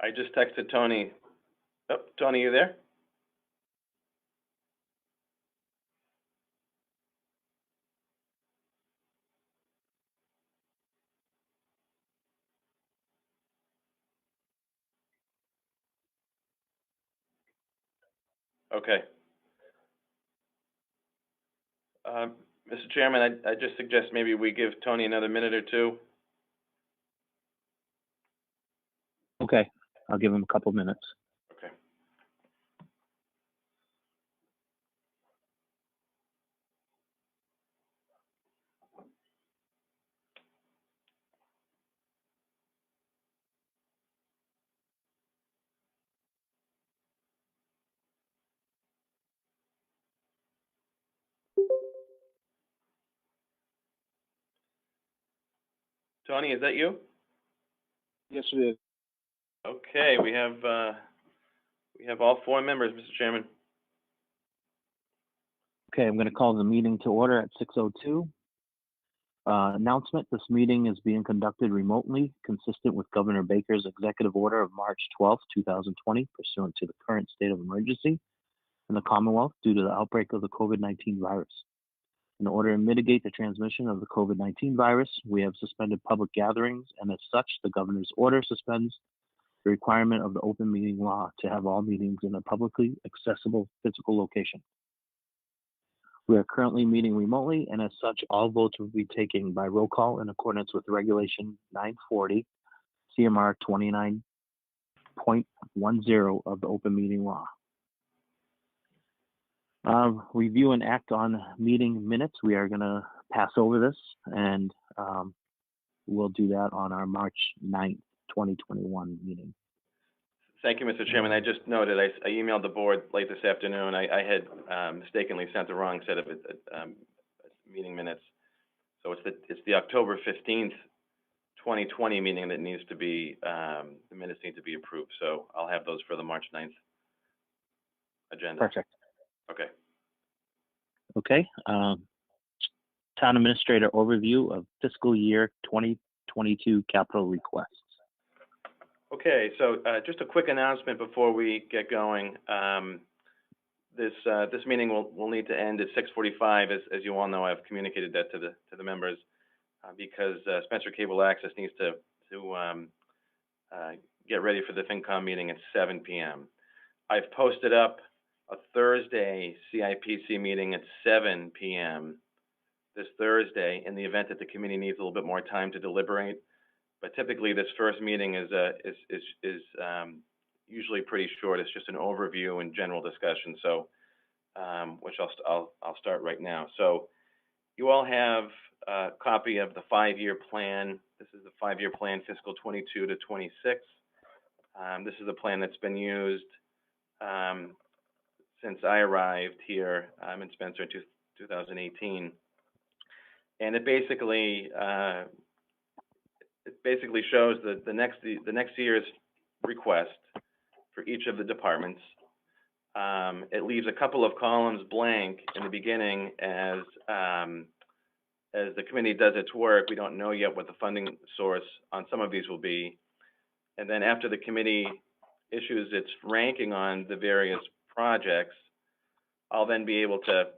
I just texted Tony. Oh, Tony, you there? Okay. Mr. Chairman, I just suggest maybe we give Tony another minute or two. Okay, I'll give him a couple minutes. Okay. Tony, is that you? Yes, it is. Okay, we have all 4 members, Mr. Chairman. Okay, I'm going to call the meeting to order at 6:02. Announcement, this meeting is being conducted remotely, consistent with Governor Baker's executive order of March 12, 2020, pursuant to the current state of emergency in the Commonwealth due to the outbreak of the COVID-19 virus. In order to mitigate the transmission of the COVID-19 virus, we have suspended public gatherings, and as such, the governor's order suspends the requirement of the open meeting law to have all meetings in a publicly accessible physical location. We are currently meeting remotely, and as such, all votes will be taken by roll call in accordance with Regulation 940, CMR 29.10 of the open meeting law. Review and act on meeting minutes. We are going to pass over this, and we'll do that on our March 9th, 2021 meeting. Thank you, Mr. Chairman. I just noted, I emailed the board late this afternoon. I had mistakenly sent the wrong set of meeting minutes. So it's the October 15th, 2020 meeting that needs to be, the minutes need to be approved. So I'll have those for the March 9th agenda. Perfect. Okay. Okay. Town Administrator overview of fiscal year 2022 capital requests. Okay, so just a quick announcement before we get going. This meeting will need to end at 6:45. As you all know, I've communicated that to the members because Spencer Cable Access needs to get ready for the FinCom meeting at 7 p.m. I've posted up a Thursday CIPC meeting at 7 p.m. this Thursday in the event that the committee needs a little bit more time to deliberate. But typically, this first meeting is usually pretty short. It's just an overview and general discussion. So, which I'll start right now. So, you all have a copy of the 5-year plan. This is the 5-year plan, fiscal 22 to 26. This is a plan that's been used since I arrived here in Spencer in 2018, and it basically shows the next year's request for each of the departments. It leaves a couple of columns blank in the beginning as the committee does its work. We don't know yet what the funding source on some of these will be, and then after the committee issues its ranking on the various projects, I'll then be able to,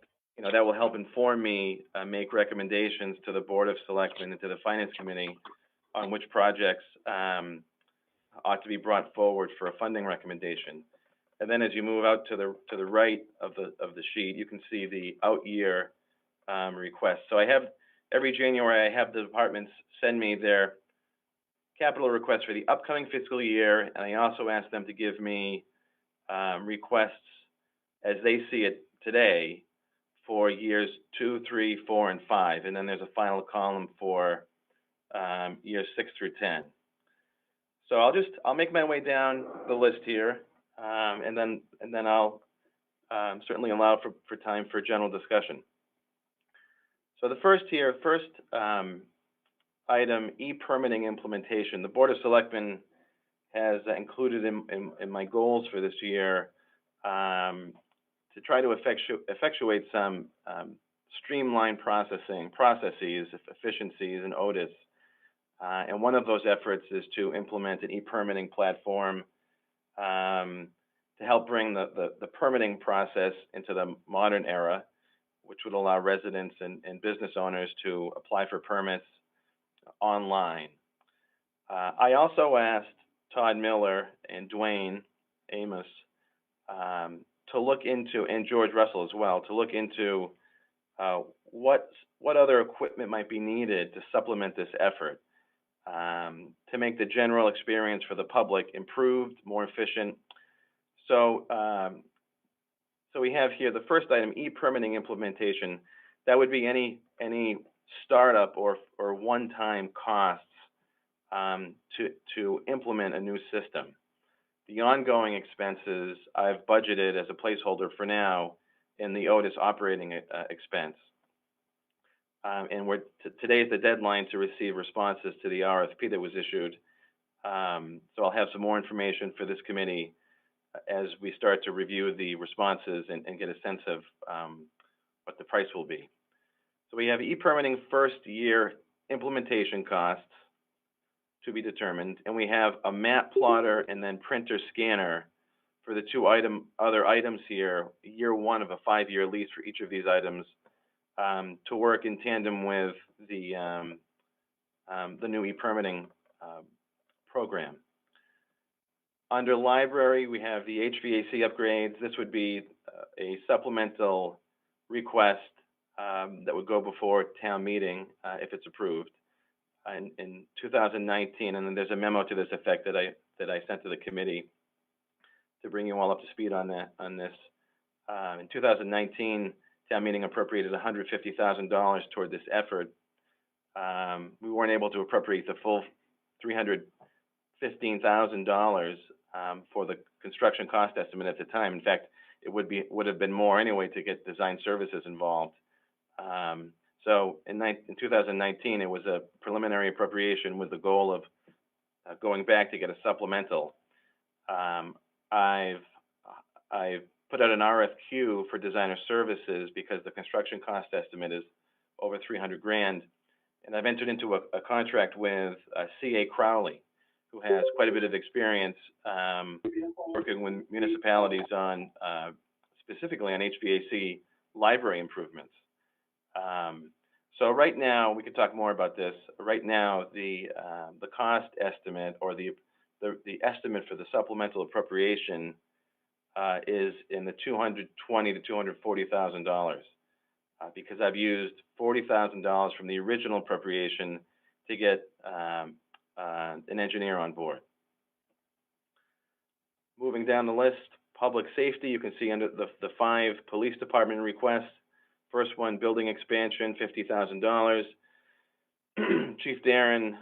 that will help inform me make recommendations to the Board of Selectmen and to the Finance Committee on which projects ought to be brought forward for a funding recommendation. And then as you move out to the right of the sheet, you can see the out year requests. So every January I have the departments send me their capital requests for the upcoming fiscal year, and I also ask them to give me requests as they see it today for years 2, 3, 4, and 5, and then there's a final column for years 6 through 10. So I'll make my way down the list here, and then I'll certainly allow for time for general discussion. So the first item, e-permitting implementation. The Board of Selectmen has included in my goals for this year to try to effectuate some streamlined processes, efficiencies, and audits. And one of those efforts is to implement an e-permitting platform to help bring the permitting process into the modern era, which would allow residents and business owners to apply for permits online. I also asked Todd Miller and Dwayne Amos to look into, and George Russell as well, to look into what other equipment might be needed to supplement this effort, to make the general experience for the public improved, more efficient. So, so we have here the first item, e-permitting implementation. That would be any startup or one-time costs to implement a new system. The ongoing expenses I've budgeted as a placeholder for now in the Otis operating expense. And today is the deadline to receive responses to the RFP that was issued. So I'll have some more information for this committee as we start to review the responses and get a sense of what the price will be. So we have e-permitting first year implementation costs to be determined, and we have a map plotter and then printer scanner for the other items here, year one of a 5-year lease for each of these items, to work in tandem with the new e-permitting program. Under library, we have the HVAC upgrades. This would be a supplemental request that would go before town meeting if it's approved in 2019, and then there's a memo to this effect that I sent to the committee to bring you all up to speed on this. In 2019, town meeting appropriated $150,000 toward this effort. We weren't able to appropriate the full $315,000 for the construction cost estimate at the time. In fact, it would have been more anyway to get design services involved. So in 2019, it was a preliminary appropriation with the goal of going back to get a supplemental. I've put out an RFQ for designer services because the construction cost estimate is over $300,000, and I've entered into a contract with C.A. Crowley, who has quite a bit of experience working with municipalities on specifically on HVAC library improvements. So right now, we could talk more about this. Right now, the cost estimate or the estimate for the supplemental appropriation is in the $220,000 to $240,000 because I've used $40,000 from the original appropriation to get an engineer on board. Moving down the list, public safety, you can see under the 5 police department requests. First one, building expansion, $50,000. Chief Darren,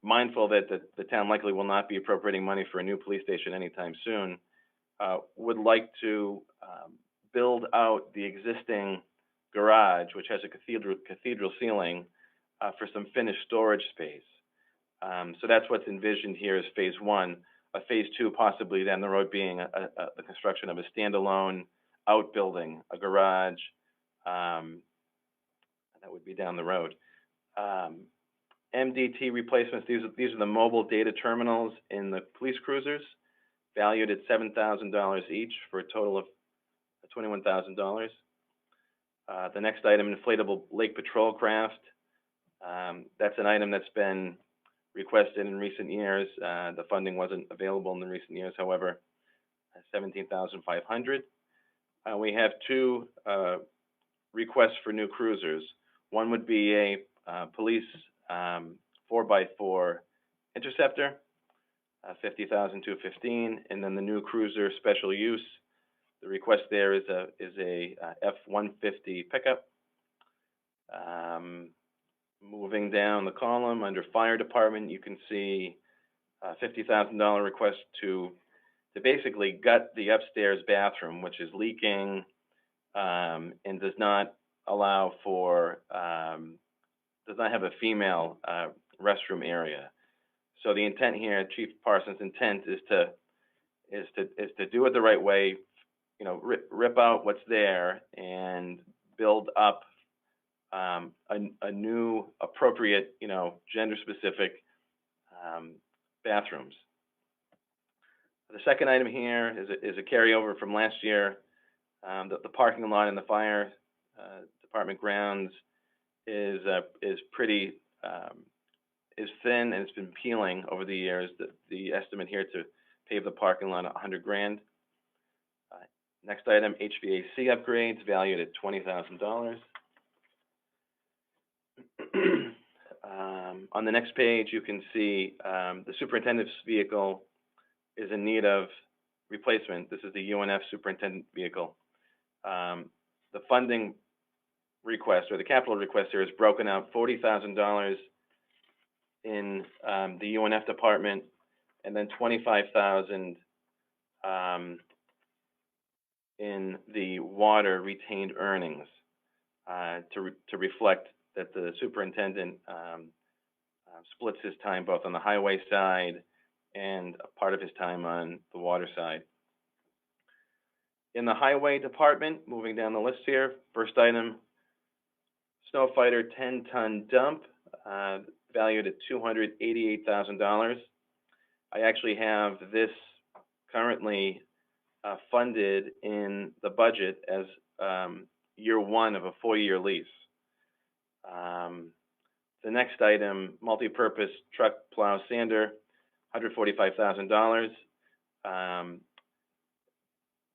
mindful that the town likely will not be appropriating money for a new police station anytime soon, would like to build out the existing garage, which has a cathedral ceiling, for some finished storage space. So that's what's envisioned here as phase 1. A phase 2 possibly down the road being the construction of a standalone outbuilding, a garage. That would be down the road. MDT replacements, these are the mobile data terminals in the police cruisers, valued at $7,000 each for a total of $21,000. The next item, inflatable lake patrol craft. That's an item that's been requested in recent years. The funding wasn't available in the recent years, however, $17,500. We have 2 requests for new cruisers. One would be a police 4x4 interceptor, $50,000 to $15,000, and then the new cruiser special use. The request there is a F-150 pickup. Moving down the column under fire department, you can see a $50,000 request to basically gut the upstairs bathroom, which is leaking and does not allow for does not have a female restroom area. So the intent here, Chief Parsons' intent, is to do it the right way. You know, rip out what's there and build up a new appropriate, gender-specific bathrooms. The second item here is a carryover from last year. The parking lot in the fire department grounds is pretty is thin, and it's been peeling over the years. The estimate here to pave the parking lot $100,000. Next item, HVAC upgrades valued at $20,000. On the next page, you can see the superintendent's vehicle is in need of replacement. This is the UNF superintendent vehicle. The funding request, or the capital request here, is broken out $40,000 in the UNF department, and then $25,000 in the water retained earnings to reflect that the superintendent splits his time both on the highway side and a part of his time on the water side. In the highway department, moving down the list here, first item, snow fighter 10-ton dump, valued at $288,000. I actually have this currently funded in the budget as year one of a 4-year lease. The next item, multi-purpose truck plow sander, $145,000.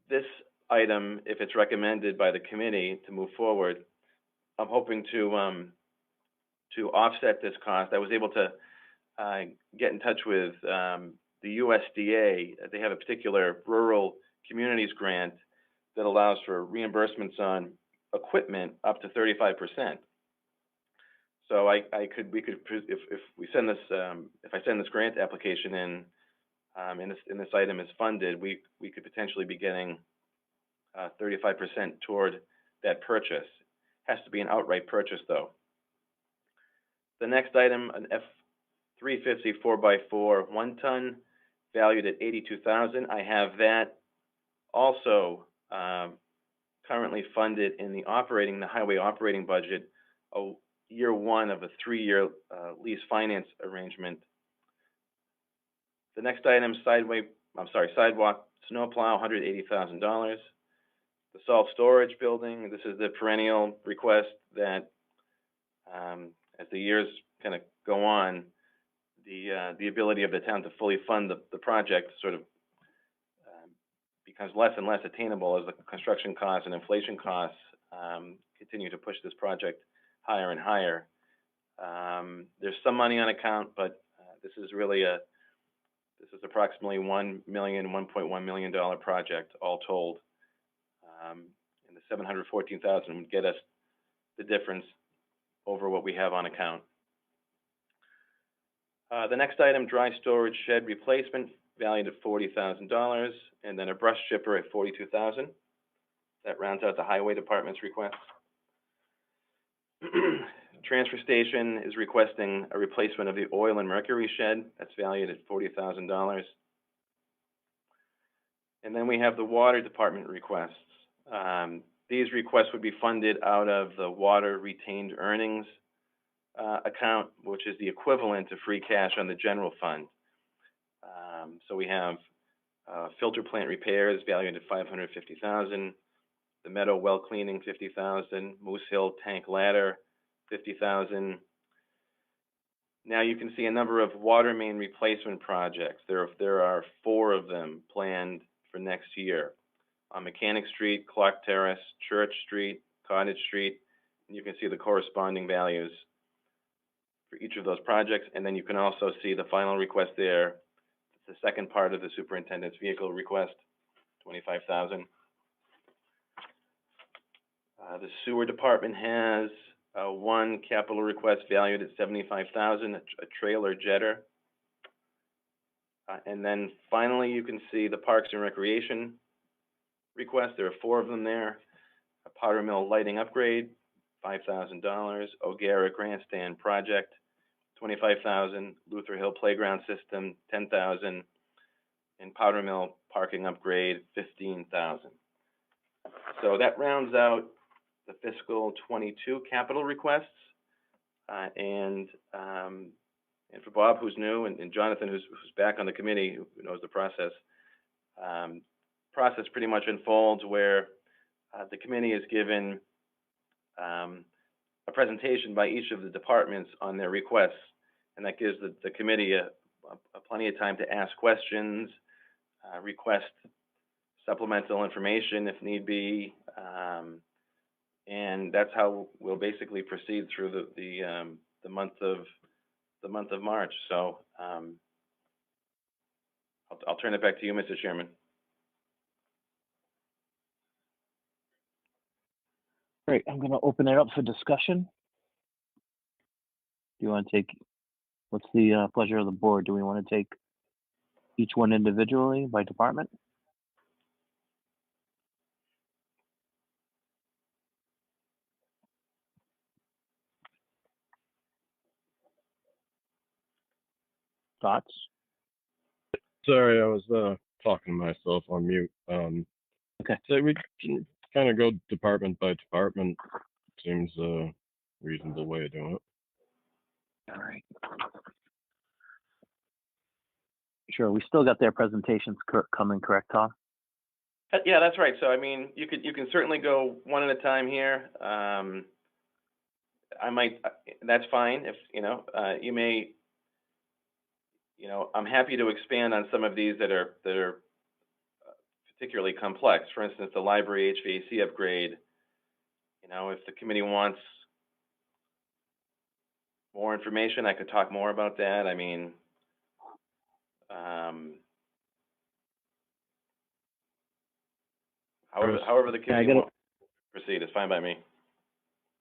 This item, if it's recommended by the committee to move forward, I'm hoping to offset this cost. I was able to get in touch with the USDA. They have a particular rural communities grant that allows for reimbursements on equipment up to 35%. So we could if we send this if I send this grant application in, and this item is funded, we could potentially be getting 35% toward that purchase. Has to be an outright purchase though. The next item, an F350 4x4 1-ton, valued at $82,000. I have that also currently funded in the highway operating budget, year one of a 3-year lease finance arrangement. The next item, sidewalk snowplow, $180,000. The salt storage building, this is the perennial request that, as the years kind of go on, the ability of the town to fully fund the project sort of becomes less and less attainable as the construction costs and inflation costs continue to push this project higher and higher. There's some money on account, but this is approximately $1.1 million project all told. And the $714,000 would get us the difference over what we have on account. The next item, dry storage shed replacement, valued at $40,000, and then a brush chipper at $42,000. That rounds out the highway department's request. Transfer station is requesting a replacement of the oil and mercury shed. That's valued at $40,000. And then we have the water department requests. These requests would be funded out of the water retained earnings account, which is the equivalent to free cash on the general fund. So we have filter plant repairs valued at $550,000, the Meadow well cleaning $50,000, Moose Hill tank ladder $50,000. Now you can see a number of water main replacement projects. There are 4 of them planned for next year. On Mechanic Street, Clark Terrace, Church Street, Cottage Street, and you can see the corresponding values for each of those projects. And then you can also see the final request there. It's the second part of the superintendent's vehicle request, $25,000. The sewer department has one capital request valued at $75,000, a trailer jetter. And then finally, you can see the Parks and Recreation request. There are 4 of them there. A Powder Mill lighting upgrade, $5,000. O'Gara grandstand project, $25,000. Luther Hill playground system, $10,000. And Powder Mill parking upgrade, $15,000. So that rounds out the fiscal 22 capital requests. And for Bob, who's new, and Jonathan, who's back on the committee, who knows the process, process pretty much unfolds where the committee is given a presentation by each of the departments on their requests, and that gives the committee a plenty of time to ask questions, request supplemental information if need be, and that's how we'll basically proceed through the month of March. So I'll turn it back to you, Mr. Chairman. Great. I'm going to open it up for discussion. Do you want to take, what's the pleasure of the board? Do we want to take each one individually by department? Thoughts? Sorry, I was talking to myself on mute. Okay. So we can kind of go department by department. Seems a reasonable way of doing it. All right. Sure. We still got their presentations coming, correct, Tom? Yeah, that's right. So I mean, you can certainly go one at a time here. I might. That's fine. If you may. I'm happy to expand on some of these that are particularly complex. For instance, the library HVAC upgrade. If the committee wants more information, I could talk more about that. I mean, however the committee wants to proceed is fine by me.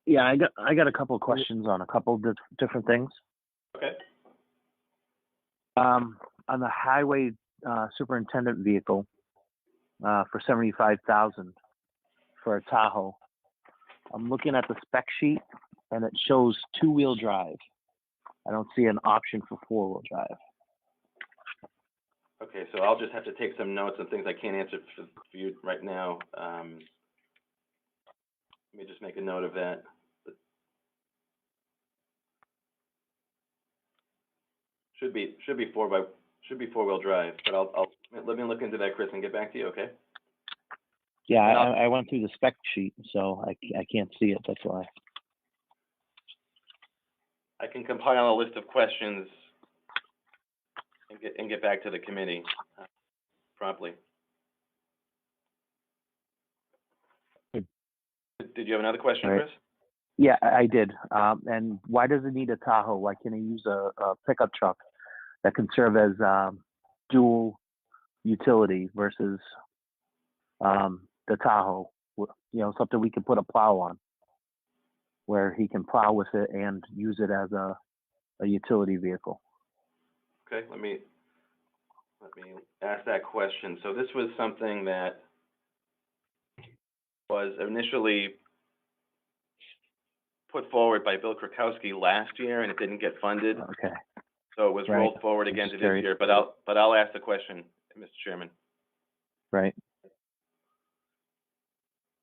Yeah, I got a couple of questions on a couple different things. Okay. On the highway superintendent vehicle for $75,000 for a Tahoe, I'm looking at the spec sheet and it shows 2-wheel drive. I don't see an option for 4-wheel drive. Okay, so I'll just have to take some notes on things I can't answer for you right now. Let me just make a note of that. Should be 4-wheel drive, but I'll let me look into that, Chris, and get back to you. Okay. Yeah, I went through the spec sheet, so I can't see it. That's why. I can compile a list of questions and get back to the committee promptly. Did you have another question, Chris? Yeah, I did. And why does it need a Tahoe? Why can't it use a pickup truck that can serve as dual utility versus the Tahoe? Something we can put a plow on, where he can plow with it and use it as a utility vehicle. Okay, let me ask that question. So this was something that was initially put forward by Bill Krakowski last year, and it didn't get funded. Okay. So it was rolled forward again to this year. But I'll ask the question, Mr. Chairman. Right.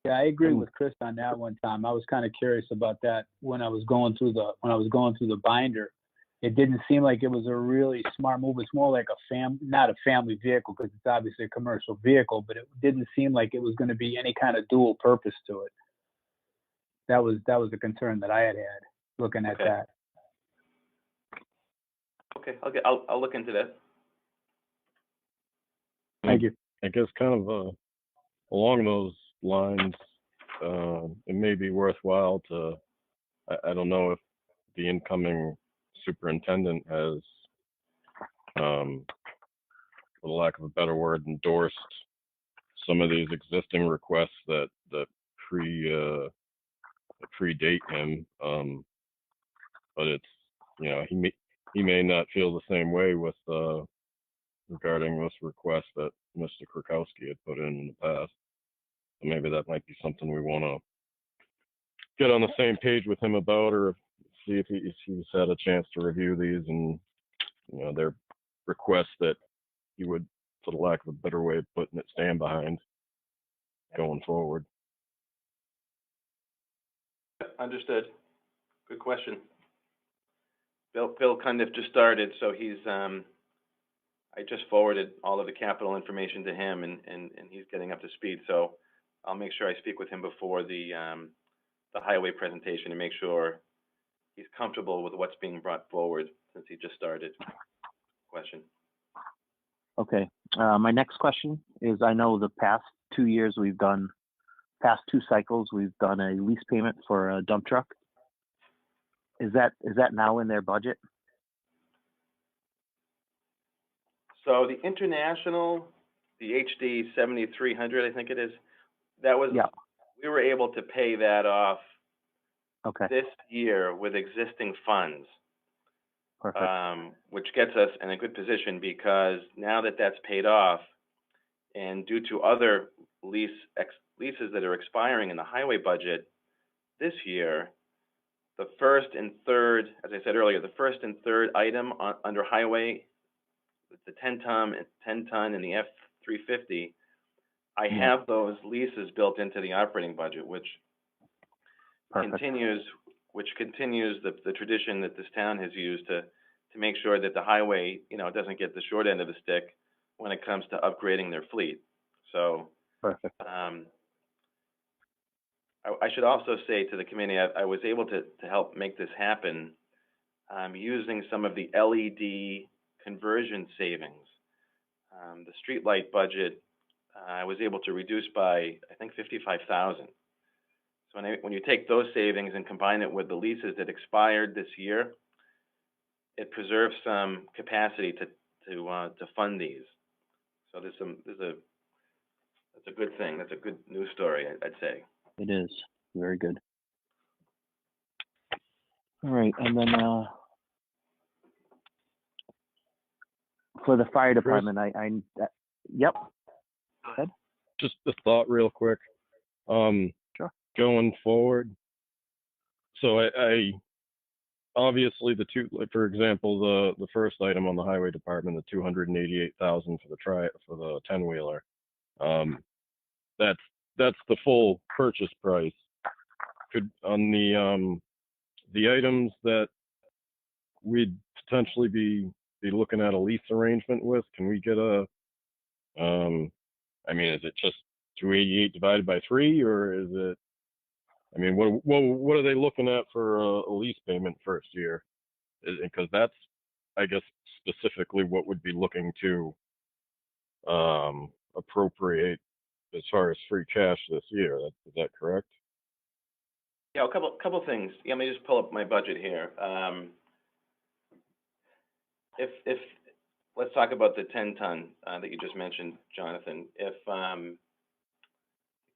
Yeah, I agree with Chris on that one, Tom. I was kind of curious about that when I was going through the binder. It didn't seem like it was a really smart move. It's more like not a family vehicle, because it's obviously a commercial vehicle, but it didn't seem like it was going to be any kind of dual purpose to it. That was the concern that I had looking at that. Okay, I'll look into that. Thank you. I guess kind of along those lines, it may be worthwhile to, I don't know if the incoming superintendent has, for the lack of a better word, endorsed some of these existing requests that predate him, but it's, he may not feel the same way with regarding this request that Mr. Krakowski had put in the past. So maybe that might be something we want to get on the same page with him about, or see if he's had a chance to review these and their requests that he would, for the lack of a better way of putting it, stand behind going forward. Understood. Good question. Bill kind of just started, so he's I just forwarded all of the capital information to him, and he's getting up to speed. So I'll make sure I speak with him before the highway presentation to make sure he's comfortable with what's being brought forward since he just started. Question. Okay. My next question is, I know the past 2 years past 2 cycles, we've done a lease payment for a dump truck. Is that now in their budget? So the International, the HD 7300, I think it is, that was, Yeah. we were able to pay that off Okay. this year with existing funds, Perfect. which gets us in a good position because now that that's paid off, and due to other leases that are expiring in the highway budget this year, the first and third, as I said earlier, the first and third item under highway, the 10-ton and the F-350, I have those leases built into the operating budget, which Perfect. continues the tradition that this town has used to make sure that the highway, doesn't get the short end of the stick when it comes to upgrading their fleet. So, Perfect. I should also say to the committee, I was able to help make this happen using some of the LED conversion savings. The streetlight budget, I was able to reduce by, I think, $55,000. So when you take those savings and combine it with the leases that expired this year, it preserves some capacity to fund these. So that's a good thing. That's a good news story, I'd say. It is. Very good. All right. And then for the fire department, yep. Go ahead. Just a thought real quick. Sure. Going forward, so I obviously for example, the first item on the highway department, the $288,000 for the 10-wheeler, that's the full purchase price. Could on the items that we'd potentially be looking at a lease arrangement with, can we get a I mean, is it just 288 divided by 3, or is it? I mean, what are they looking at for a lease payment first year? Because that's, I guess, specifically what would be looking to appropriate as far as free cash this year. Is that correct? Yeah, a couple things. Yeah, let me just pull up my budget here. If let's talk about the 10-ton that you just mentioned, Jonathan. If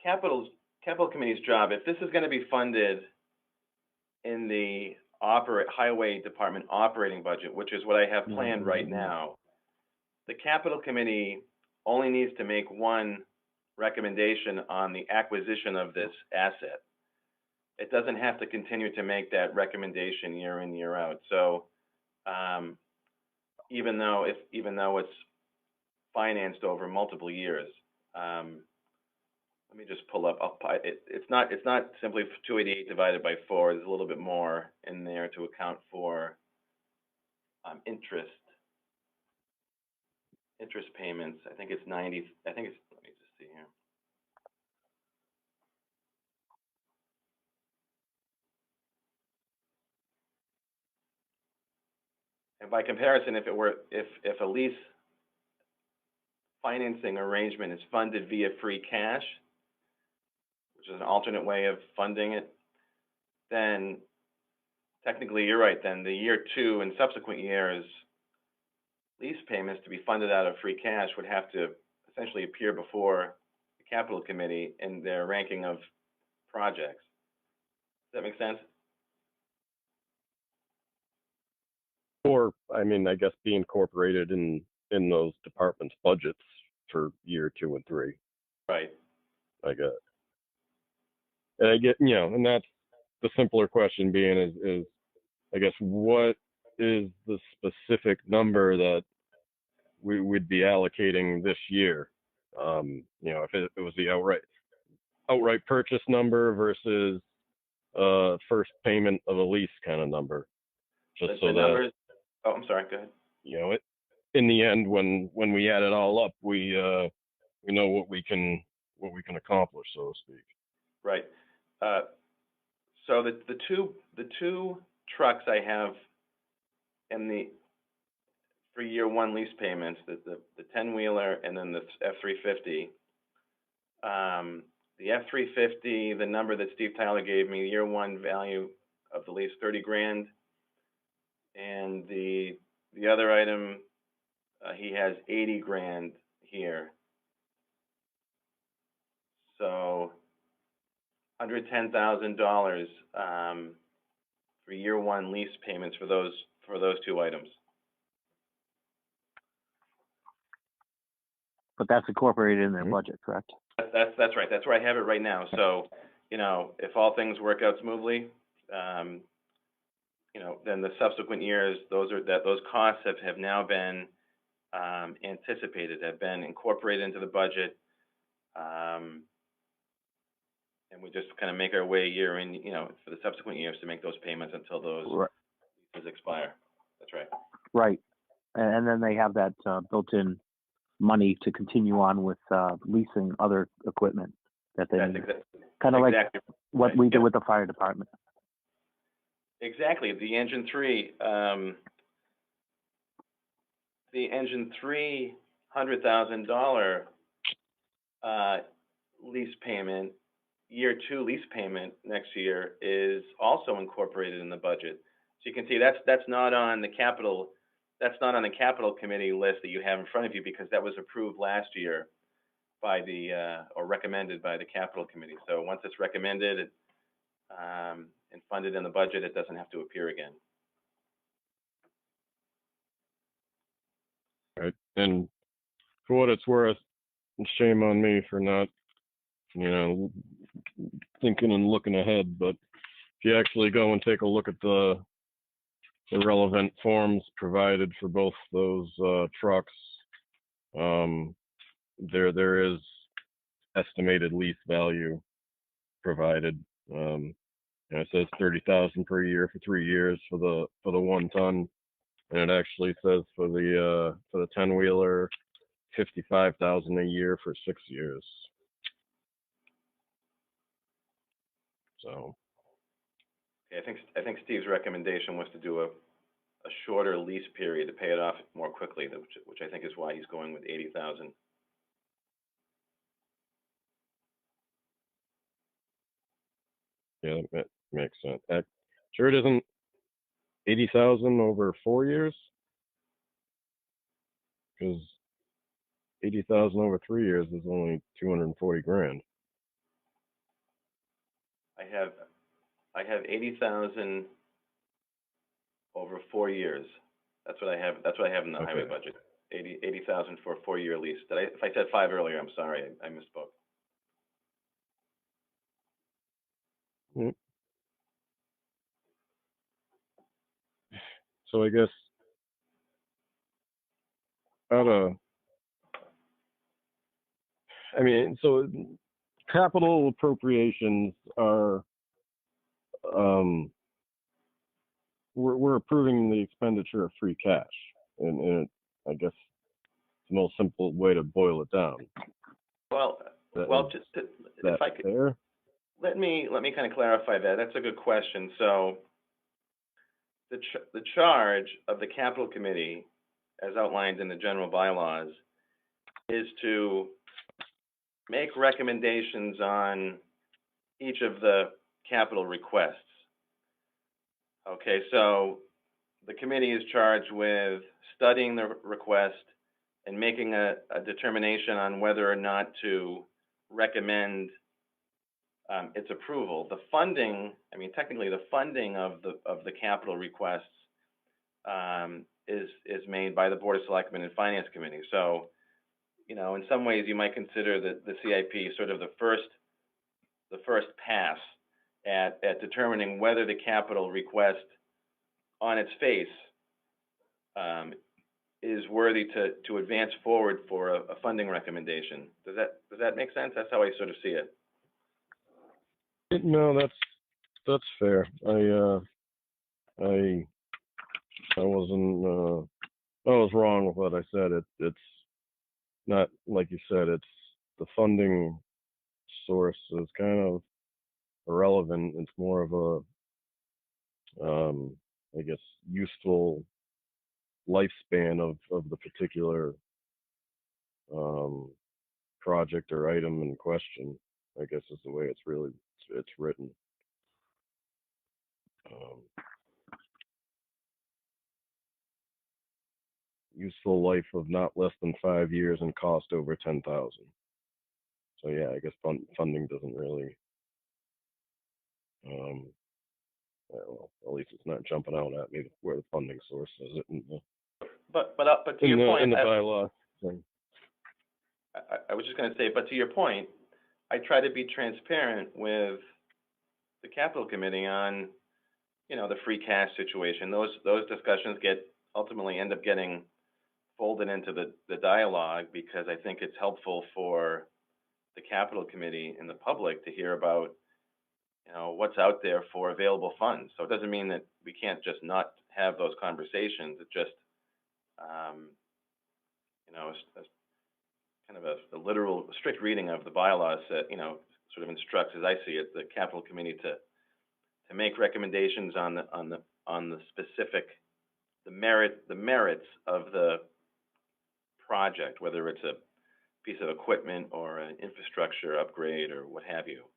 capital committee's job, if this is going to be funded in the highway department operating budget, which is what I have planned right now, the capital committee only needs to make one recommendation on the acquisition of this asset. It doesn't have to continue to make that recommendation year in, year out. So even though it's financed over multiple years, let me just pull up. It's not simply 288 divided by 4. There's a little bit more in there to account for interest payments. I think it's 90. Let me just see here. And by comparison, if a lease financing arrangement is funded via free cash, which is an alternate way of funding it, then technically you're right. Then the year 2 and subsequent years lease payments to be funded out of free cash would have to essentially appear before the capital committee in their ranking of projects. Does that make sense? Or, I mean, I guess be incorporated in those departments' budgets for year 2 and 3. Right. I get. And I get, and that's the simpler question being is I guess, what is the specific number that we would be allocating this year? If it was the outright purchase number versus first payment of a lease kind of number, just so that. Oh, I'm sorry. Go ahead. in the end, when we add it all up, we know what we can accomplish, so to speak. Right. So the two trucks I have in the for year one lease payments, the 10-wheeler and then the F-350. The F-350, the number that Steve Tyler gave me, year one value of the lease, 30 grand. And the other item, he has 80 grand here. So $110,000 for year one lease payments for those two items. But that's incorporated in their budget, correct? That's right. That's where I have it right now. So, if all things work out smoothly, then the subsequent years, those costs have now been anticipated, have been incorporated into the budget, and we just kind of make our way year in, for the subsequent years to make those payments until those leases expire. That's right. Right, and then they have that built-in money to continue on with leasing other equipment that they need. Kind of exactly like what we did with the fire department. Exactly. The engine three $100,000 lease payment, year two lease payment next year is also incorporated in the budget. So you can see that's not on the capital. That's not on the capital committee list that you have in front of you because that was approved last year by or recommended by the capital committee. So once it's recommended and funded in the budget, it doesn't have to appear again. Right. And for what it's worth, shame on me for not, thinking and looking ahead. But if you actually go and take a look at the relevant forms provided for both those trucks, there is estimated lease value provided. It says $30,000 per year for 3 years for the 1 ton, and it actually says for the 10-wheeler, $55,000 a year for 6 years. So, yeah, I think Steve's recommendation was to do a shorter lease period to pay it off more quickly, which I think is why he's going with 80,000. Yeah, that makes sense. Sure, it isn't 80,000 over 4 years, because 80,000 over 3 years is only 240 grand. I have 80,000 over 4 years. That's what I have. That's what I have in the highway budget. 80,000 for a 4-year lease. If I said 5 earlier, I'm sorry. I misspoke. Yep. So I guess so capital appropriations are, we're approving the expenditure of free cash, and I guess it's the most simple way to boil it down. Well, if I could, fair? let me kind of clarify that. That's a good question. So the charge of the capital committee, as outlined in the general bylaws, is to make recommendations on each of the capital requests. Okay, so the committee is charged with studying the request and making a determination on whether or not to recommend its approval. The funding, technically the funding of the capital requests is made by the Board of Selectmen and Finance Committee. So, in some ways you might consider the CIP sort of the first pass at determining whether the capital request on its face is worthy to advance forward for a funding recommendation. Does that make sense? That's how I sort of see it. No, that's fair. I wasn't I was wrong with what I said. It's not like you said. It's the funding source is kind of irrelevant. It's more of a, I guess, useful lifespan of the particular project or item in question. I guess is the way it's written. Useful life of not less than 5 years and cost over 10,000. So yeah, I guess funding doesn't really. Well, at least it's not jumping out at me where the funding source is. But to your point, in the bylaw thing. I was just going to say, but to your point, I try to be transparent with the capital committee on, the free cash situation. Those discussions ultimately end up getting folded into the dialogue, because I think it's helpful for the capital committee and the public to hear about, what's out there for available funds. So it doesn't mean that we can't just not have those conversations. It just, it's kind of a literal, strict reading of the bylaws that, sort of instructs, as I see it, the capital committee to make recommendations on the specific, the merits of the project, whether it's a piece of equipment or an infrastructure upgrade or what have you.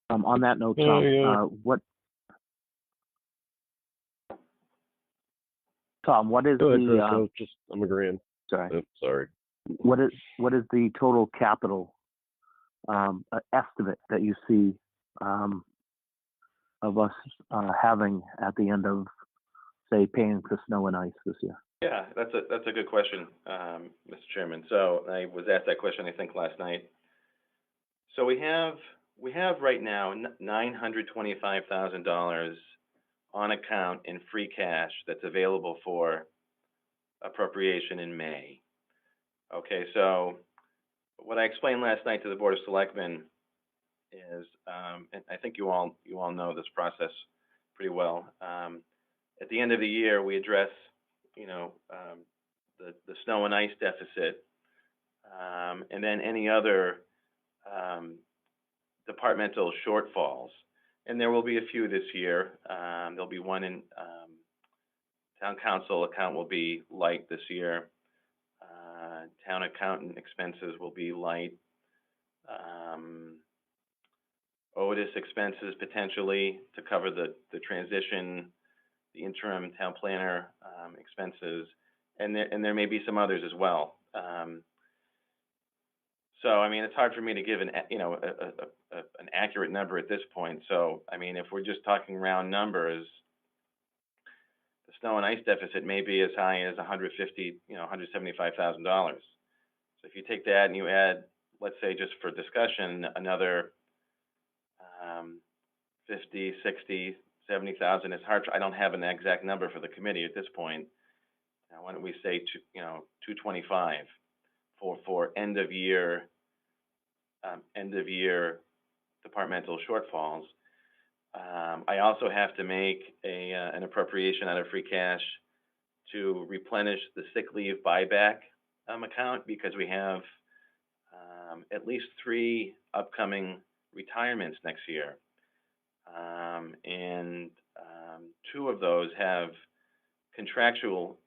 On that note, Tom, what is I'm agreeing. Sorry. What is the total capital estimate that you see of us having at the end of, say, paying for snow and ice this year? Yeah, that's a good question, Mr. Chairman. So I was asked that question, I think, last night. So we have right now $925,000 on account in free cash that's available for appropriation in May. Okay, so what I explained last night to the Board of Selectmen is, and I think you all know this process pretty well. At the end of the year, we address, the snow and ice deficit, and then any other departmental shortfalls. And there will be a few this year. There'll be one in town council account will be light this year. Town accountant expenses will be light. Otis expenses potentially to cover the transition, the interim town planner expenses, and there may be some others as well. So I mean, it's hard for me to give an accurate number at this point. So I mean, if we're just talking round numbers, the snow and ice deficit may be as high as $175,000. So if you take that and you add, let's say, just for discussion, another 50, 60, 70,000. It's hard. I don't have an exact number for the committee at this point. Why don't we say 225 for end of year departmental shortfalls. I also have to make an appropriation out of free cash to replenish the sick leave buyback account, because we have at least 3 upcoming retirements next year, and 2 of those have contractual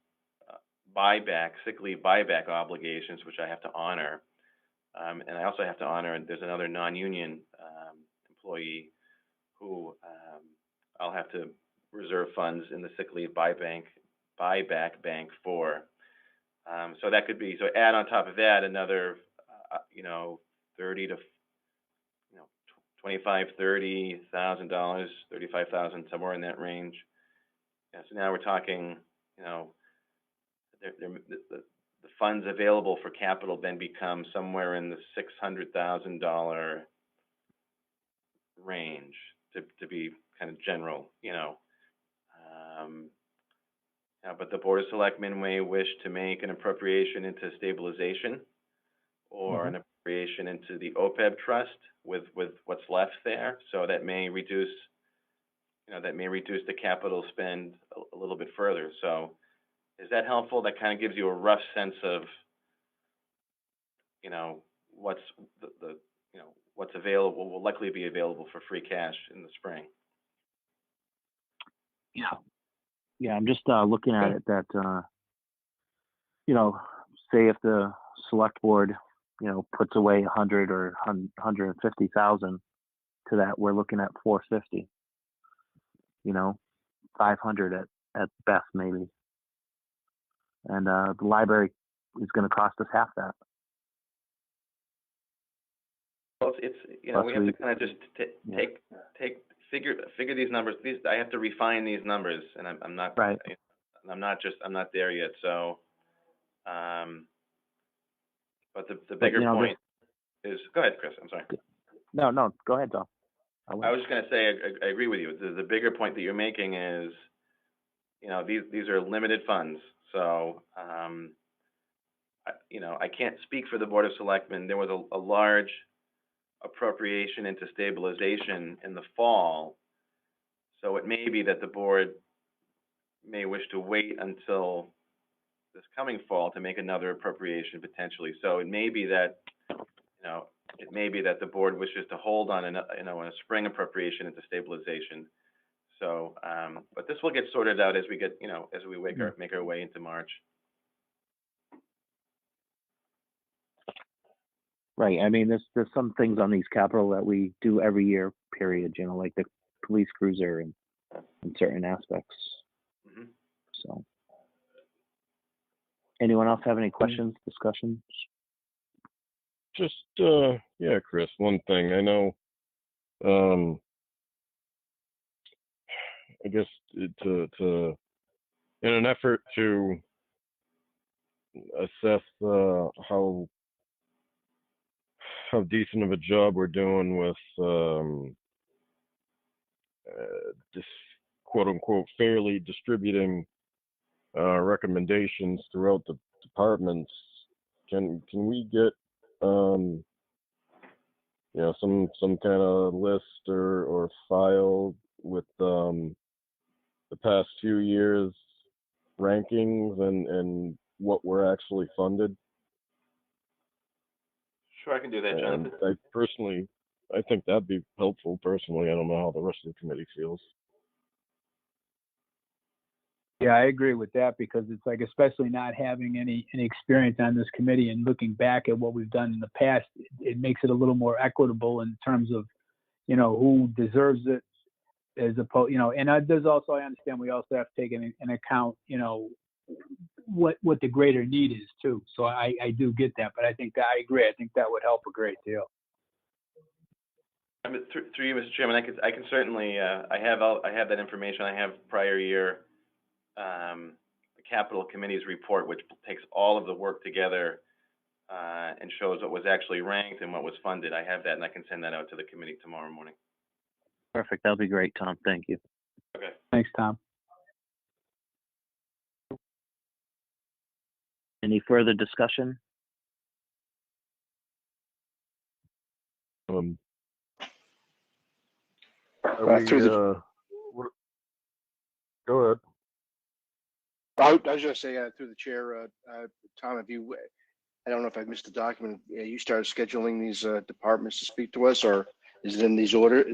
sick leave buyback obligations, which I have to honor, and I also have to honor. There's another non-union employee who I'll have to reserve funds in the sick leave buyback bank for. So that could be, so add on top of that another, $30,000 to $25,000, $35,000, somewhere in that range. Yeah, so now we're talking, the funds available for capital then become somewhere in the $600,000 range, to be kind of general, but the Board of Selectmen may wish to make an appropriation into stabilization, or an appropriation into the OPEB trust with what's left there. So that may reduce that may reduce the capital spend a little bit further. So is that helpful? That kind of gives you a rough sense of, what's what's available, will likely be available for free cash in the spring. Yeah, I'm just looking at it that, say if the select board, puts away 100 or 150,000 to that, we're looking at 450, 500 at best maybe. And the library is going to cost us half that. Well, it's we have to kind of just figure these numbers. I have to refine these numbers, and I'm not right. I'm not there yet. So, but the bigger point is. Go ahead, Chris. I'm sorry. No, go ahead, Tom. I was just going to say I agree with you. The bigger point that you're making is, these are limited funds. So, I can't speak for the Board of Selectmen. There was a large appropriation into stabilization in the fall. So it may be that the board may wish to wait until this coming fall to make another appropriation potentially. So it may be that, the board wishes to hold on a spring appropriation into stabilization. So, but this will get sorted out as we get, as we make our way into March. Right. I mean, there's some things on these capital that we do every year, period, like the police cruiser and certain aspects. Mm-hmm. So, anyone else have any questions, discussions? Just, Chris, one thing. I know, I guess to in an effort to assess how decent of a job we're doing with this quote unquote fairly distributing recommendations throughout the departments, can we get some kind of list or file with the past few years rankings and what we're actually funded? Sure, I can do that, Jonathan. And I think that'd be helpful personally. I don't know how the rest of the committee feels. Yeah, I agree with that, because it's like, especially not having any experience on this committee and looking back at what we've done in the past, it makes it a little more equitable in terms of, who deserves it, as opposed, and there's also, I understand we also have to take in account, what the greater need is too. So I do get that, but I agree. I think that would help a great deal. I mean, through you, Mr. Chairman, I can certainly, I have that information. I have prior year, the Capital Committee's report, which takes all of the work together and shows what was actually ranked and what was funded. I have that, and I can send that out to the committee tomorrow morning. Perfect. That'll be great, Tom. Thank you. Okay. Thanks, Tom. Any further discussion? Go ahead. I was going to say, through the chair, Tom, I don't know if I missed the document. You started scheduling these departments to speak to us, or is it in this order?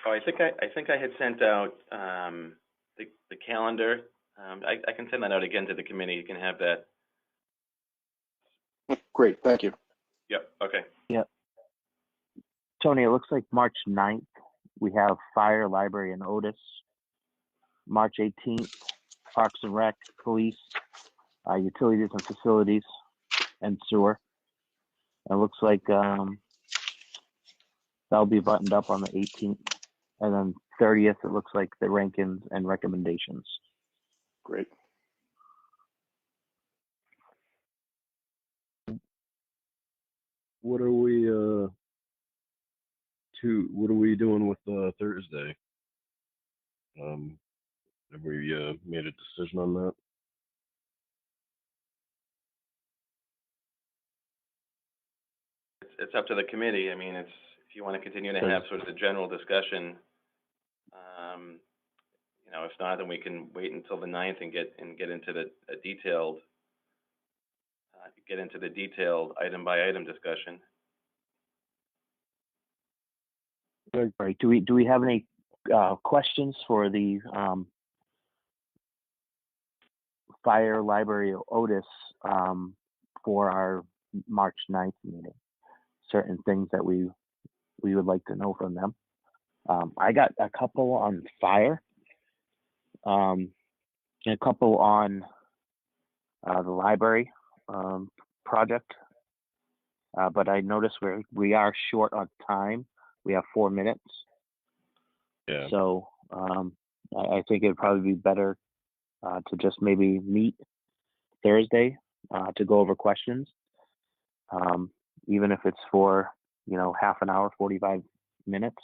Oh, I think I had sent out the calendar. I can send that out again to the committee. You can have that. Great, thank you. Yep. Okay. Yep. Tony, it looks like March 9th, we have Fire, Library, and Otis. March 18th, Parks and Rec, Police, Utilities and Facilities, and Sewer. It looks like that'll be buttoned up on the 18th. And then 30th, it looks like the rankings and recommendations. Great. What are we doing with Thursday? Have we made a decision on that? It's up to the committee. I mean, if you want to continue to Does- have sort of the general discussion, if not, then we can wait until the 9th and get into the detailed item by item discussion. Right. Do we have any questions for the fire library Otis for our March 9th meeting? Certain things that we would like to know from them. I got a couple on fire, and a couple on the library project. But I noticed we are short on time. We have 4 minutes. Yeah. So I think it'd probably be better to just maybe meet Thursday to go over questions, even if it's for half an hour, 45 minutes,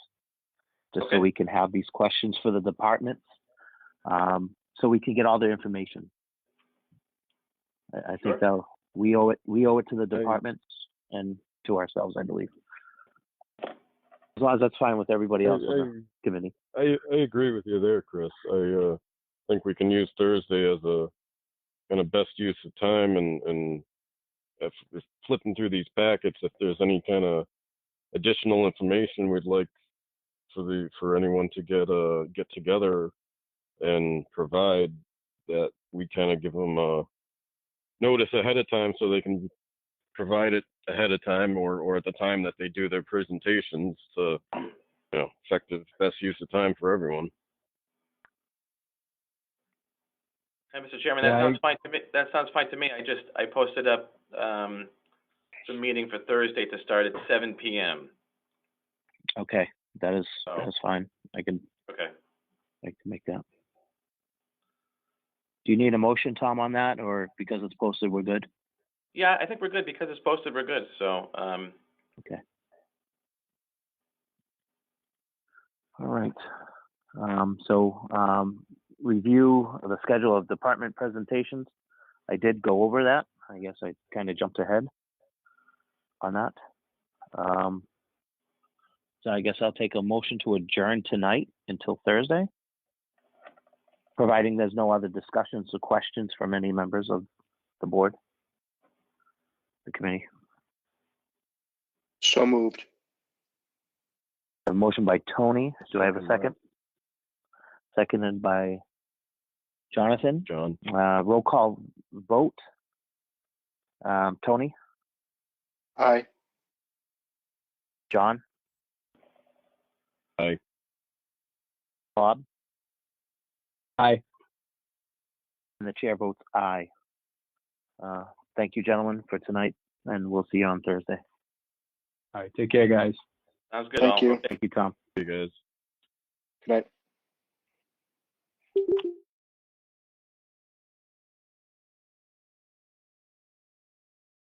just Okay. so we can have these questions for the departments, so we can get all their information. I think that we owe it to the departments and to ourselves, I believe. As long as that's fine with everybody else on the committee. I agree with you there, Chris. I think we can use Thursday as a kind of best use of time, and if flipping through these packets, if there's any kind of additional information we'd like for anyone to get together and provide, that we kind of give them a notice ahead of time so they can provide it ahead of time or at the time that they do their presentations to effective best use of time for everyone. Hey, Mr. Chairman, that sounds fine to me. That sounds fine to me. I posted up the meeting for Thursday to start at 7 p.m. Okay, that's fine. I can make that. Do you need a motion, Tom, on that, or because it's posted, we're good? Yeah, I think we're good because it's posted. We're good. So. Okay. All right. Review the schedule of department presentations. I did go over that. I guess I kind of jumped ahead on that. So I guess I'll take a motion to adjourn tonight until Thursday, providing there's no other discussions or questions from any members of the board, the committee. So moved. A motion by Tony. Do I have a second? Seconded by Jonathan. John. Roll call vote. Tony? Aye. John? Aye. Bob? Aye. And the chair votes aye. Thank you, gentlemen, for tonight, and we'll see you on Thursday. All right. Take care, guys. Sounds good. Thank you. Thank you, Tom. Hey, guys. Good night.